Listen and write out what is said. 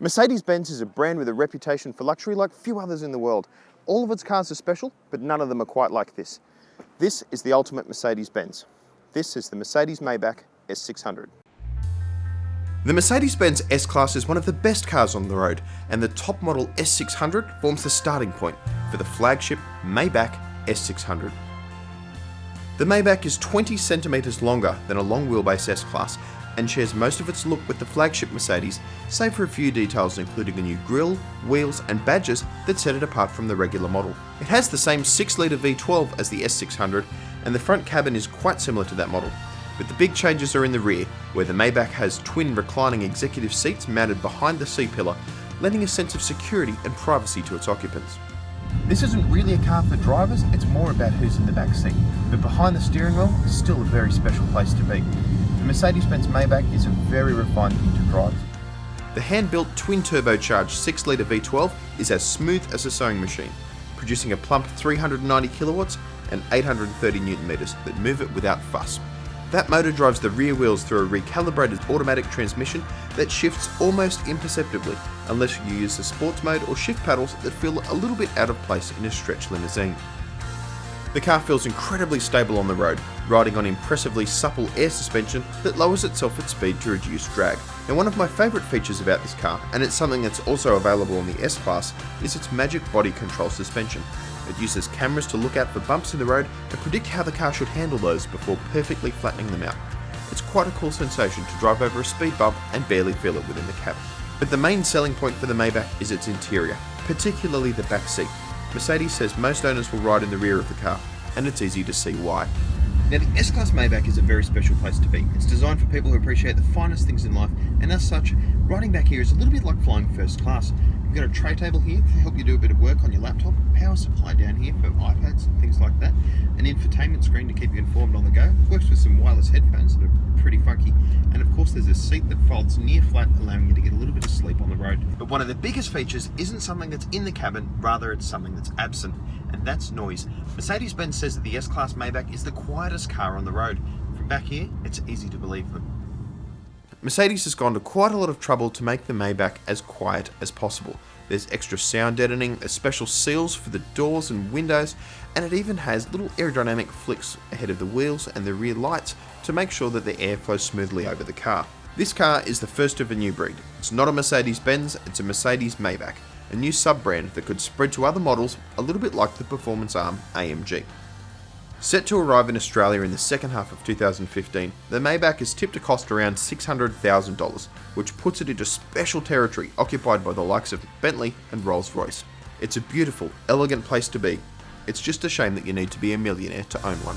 Mercedes-Benz is a brand with a reputation for luxury like few others in the world. All of its cars are special, but none of them are quite like this. This is the ultimate Mercedes-Benz. This is the Mercedes-Maybach S600. The Mercedes-Benz S-Class is one of the best cars on the road, and the top model S600 forms the starting point for the flagship Maybach S600. The Maybach is 20 centimetres longer than a long wheelbase S-Class and shares most of its look with the flagship Mercedes, save for a few details including a new grille, wheels and badges that set it apart from the regular model. It has the same 6-litre V12 as the S600, and the front cabin is quite similar to that model. But the big changes are in the rear, where the Maybach has twin reclining executive seats mounted behind the C-pillar, lending a sense of security and privacy to its occupants. This isn't really a car for drivers, it's more about who's in the back seat, but behind the steering wheel is still a very special place to be. The Mercedes-Benz Maybach is a very refined thing to drive. The hand-built twin-turbocharged 6-litre V12 is as smooth as a sewing machine, producing a plump 390 kilowatts and 830 newton meters that move it without fuss. That motor drives the rear wheels through a recalibrated automatic transmission that shifts almost imperceptibly, unless you use the sports mode or shift paddles that feel a little bit out of place in a stretch limousine. The car feels incredibly stable on the road, riding on impressively supple air suspension that lowers itself at speed to reduce drag. And one of my favourite features about this car, and it's something that's also available on the S-Class, is its magic body control suspension. It uses cameras to look out for bumps in the road and predict how the car should handle those before perfectly flattening them out. It's quite a cool sensation to drive over a speed bump and barely feel it within the cabin. But the main selling point for the Maybach is its interior, particularly the back seat. Mercedes says most owners will ride in the rear of the car, and it's easy to see why. Now, the S-Class Maybach is a very special place to be. It's designed for people who appreciate the finest things in life, and as such, riding back here is a little bit like flying first class. You've got a tray table here to help you do a bit of work on your laptop, power supply down here for iPads and things like that, an infotainment screen to keep you informed on the go, works with some wireless headphones that are pretty funky, and of course there's a seat that folds near flat, allowing you to get a little bit of sleep on the road. But one of the biggest features isn't something that's in the cabin, rather it's something that's absent, and that's noise. Mercedes-Benz says that the S-Class Maybach is the quietest car on the road. From back here, it's easy to believe them. Mercedes has gone to quite a lot of trouble to make the Maybach as quiet as possible. There's extra sound deadening, there's special seals for the doors and windows, and it even has little aerodynamic flicks ahead of the wheels and the rear lights to make sure that the air flows smoothly over the car. This car is the first of a new breed. It's not a Mercedes-Benz, it's a Mercedes-Maybach, a new sub-brand that could spread to other models a little bit like the performance arm AMG. Set to arrive in Australia in the second half of 2015, the Maybach is tipped to cost around $600,000, which puts it into special territory occupied by the likes of Bentley and Rolls-Royce. It's a beautiful, elegant place to be. It's just a shame that you need to be a millionaire to own one.